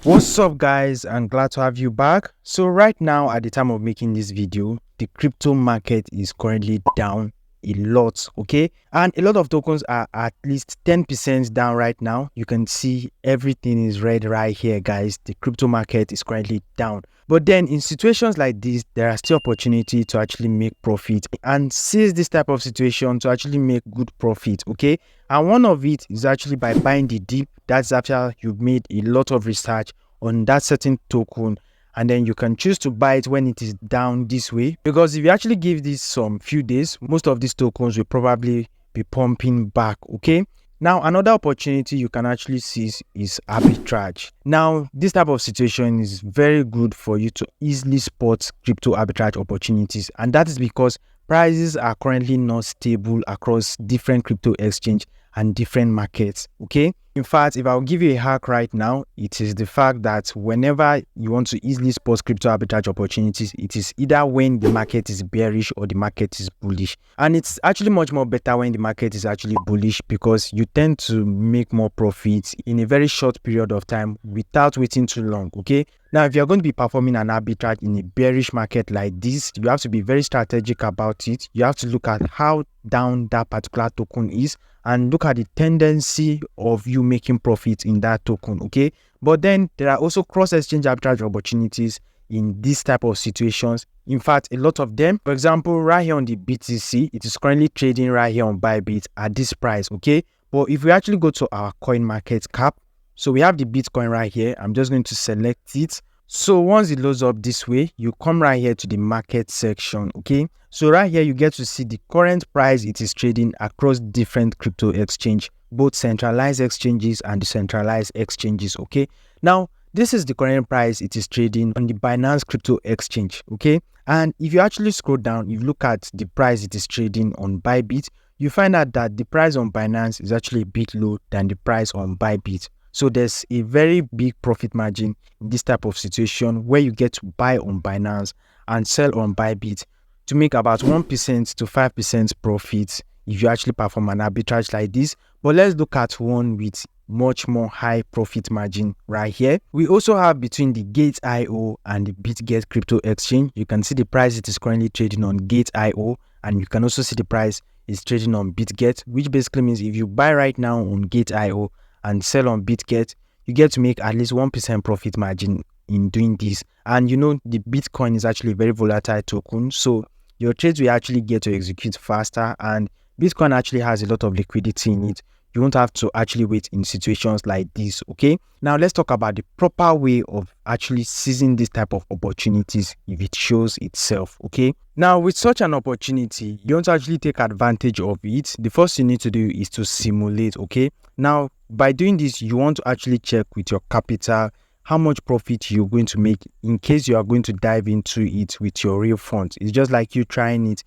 What's up guys, I'm glad to have you back. So right now at the time of making this video, the crypto market is currently down a lot, okay, and a lot of tokens are at least 10% down right now. You can see everything is red right here, guys. The crypto market is currently down, but then in situations like this there are still opportunity to actually make profit and seize this type of situation to actually make good profit, okay. And one of it is actually by buying the dip. That's after you've made a lot of research on that certain token, and then you can choose to buy it when it is down this way, because if you actually give this some few days, most of these tokens will probably be pumping back, okay. Now another opportunity you can actually seize is arbitrage. Now this type of situation is very good for you to easily spot crypto arbitrage opportunities, and that is because prices are currently not stable across different crypto exchange and different markets, okay. In fact, if I'll give you a hack right now, it is the fact that whenever you want to easily spot crypto arbitrage opportunities, it is either when the market is bearish or the market is bullish. And it's actually much more better when the market is actually bullish, because you tend to make more profits in a very short period of time without waiting too long, okay. Now, if you're going to be performing an arbitrage in a bearish market like this, you have to be very strategic about it. You have to look at how down that particular token is and look at the tendency of you making profit in that token, okay. But then there are also cross-exchange arbitrage opportunities in this type of situations. In fact, a lot of them. For example, right here on the BTC, it is currently trading right here on Bybit at this price, okay. But if we actually go to our coin market cap, so we have the Bitcoin right here. I'm just going to select it. So once it loads up this way, you come right here to the market section, okay. So right here you get to see the current price it is trading across different crypto exchange, both centralized exchanges and decentralized exchanges, okay. Now this is the current price it is trading on the Binance crypto exchange, okay. And if you actually scroll down, you look at the price it is trading on Bybit, you find out that the price on Binance is actually a bit low than the price on Bybit. So there's a very big profit margin in this type of situation, where you get to buy on Binance and sell on Bybit to make about 1% to 5% profit if you actually perform an arbitrage like this. But let's look at one with much more high profit margin right here. We also have between the Gate.io and the BitGet crypto exchange. You can see the price it is currently trading on Gate.io, and you can also see the price is trading on BitGet, which basically means if you buy right now on Gate.io and sell on BitGet, you get to make at least 1% profit margin in doing this. And you know, the Bitcoin is actually a very volatile token, so your trades will actually get to execute faster, and Bitcoin actually has a lot of liquidity in it. You won't have to actually wait in situations like this, okay. Now let's talk about the proper way of actually seizing this type of opportunities if it shows itself, okay. Now with such an opportunity, you want to actually take advantage of it. The first you need to do is to simulate, okay. Now by doing this, you want to actually check with your capital how much profit you're going to make in case you are going to dive into it with your real funds. It's just like you trying it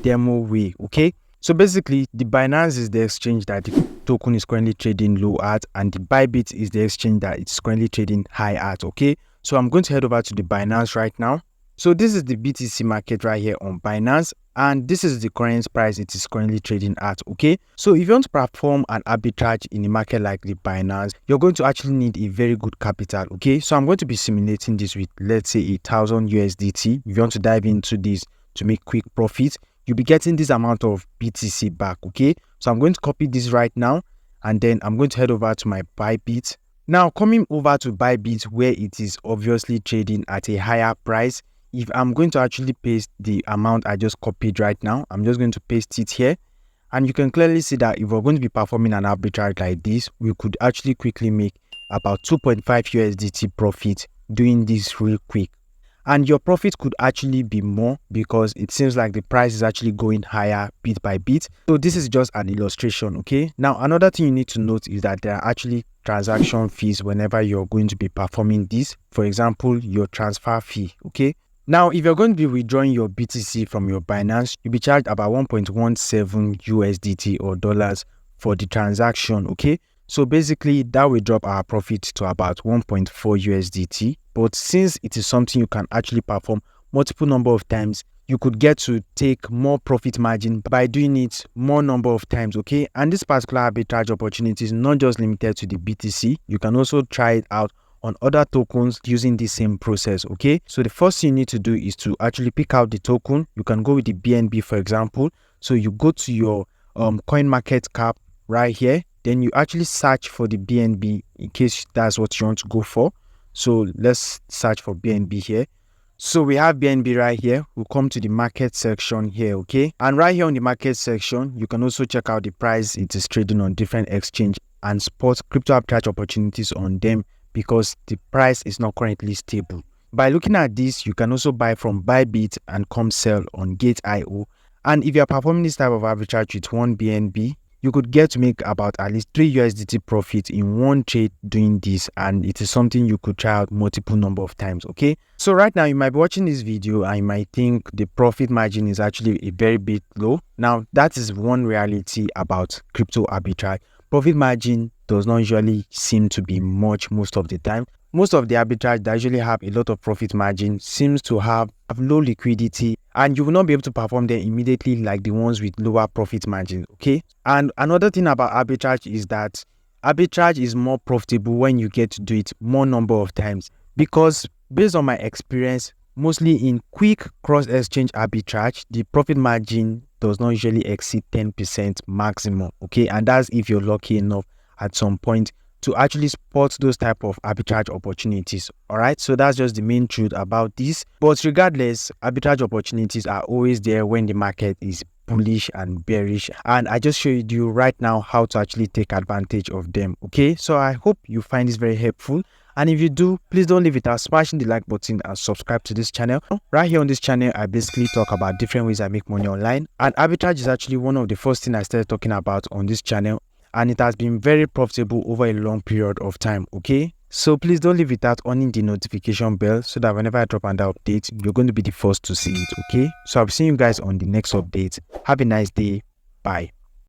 demo way, okay. So basically, the Binance is the exchange that the token is currently trading low at, and the Bybit is the exchange that it's currently trading high at, okay. So I'm going to head over to the Binance right now. So this is the BTC market right here on Binance, and this is the current price it is currently trading at, okay. So if you want to perform an arbitrage in a market like the Binance, you're going to actually need a very good capital, okay. So I'm going to be simulating this with, let's say, 1,000 USDT. If you want to dive into this to make quick profit, you'll be getting this amount of BTC back, okay. So I'm going to copy this right now, and then I'm going to head over to my Bybit. Now coming over to Bybit, where it is obviously trading at a higher price, if I'm going to actually paste the amount I just copied right now, I'm just going to paste it here, and you can clearly see that if we're going to be performing an arbitrage like this, we could actually quickly make about 2.5 USDT profit doing this real quick. And your profit could actually be more, because it seems like the price is actually going higher bit by bit. So this is just an illustration, okay. Now another thing you need to note is that there are actually transaction fees whenever you're going to be performing this. For example, your transfer fee, okay. Now if you're going to be withdrawing your BTC from your Binance, you'll be charged about 1.17 USDT or dollars for the transaction, okay. So basically that will drop our profit to about 1.4 USDT. But since it is something you can actually perform multiple number of times, you could get to take more profit margin by doing it more number of times, okay. And this particular arbitrage opportunity is not just limited to the BTC. You can also try it out on other tokens using the same process. Okay, so the first thing you need to do is to actually pick out the token. You can go with the BNB, for example. So you go to your coin market cap right here, then you actually search for the BNB in case that's what you want to go for. So let's search for BNB here. So we have BNB right here. We'll come to the market section here, okay? And right here on the market section, you can also check out the price it is trading on different exchange and spot crypto arbitrage opportunities on them because the price is not currently stable. By looking at this, you can also buy from Bybit and come sell on Gate.io. And if you are performing this type of arbitrage with one BNB, you could get to make about at least 3 USDT profit in one trade doing this, and it is something you could try out multiple number of times. Okay, so right now you might be watching this video and you might think the profit margin is actually a very bit low. Now that is one reality about crypto arbitrage. Profit margin does not usually seem to be much most of the time. Most of the arbitrage that usually have a lot of profit margin seems to have low liquidity, and you will not be able to perform them immediately like the ones with lower profit margin. Okay, and another thing about arbitrage is that arbitrage is more profitable when you get to do it more number of times, because based on my experience, mostly in quick cross exchange arbitrage, the profit margin does not usually exceed 10% maximum. Okay, and that's if you're lucky enough at some point to actually spot those type of arbitrage opportunities. All right, so that's just the main truth about this. But regardless, arbitrage opportunities are always there when the market is bullish and bearish, and I just showed you right now how to actually take advantage of them. Okay, so I hope you find this very helpful, and if you do, please don't leave without smashing the like button and subscribe to this channel. Right here on this channel, I basically talk about different ways I make money online, and arbitrage is actually one of the first things I started talking about on this channel, and it has been very profitable over a long period of time. Okay, so please don't leave without on the notification bell so that whenever I drop another update, you're going to be the first to see it. Okay, so I'll be seeing you guys on the next update. Have a nice day. Bye.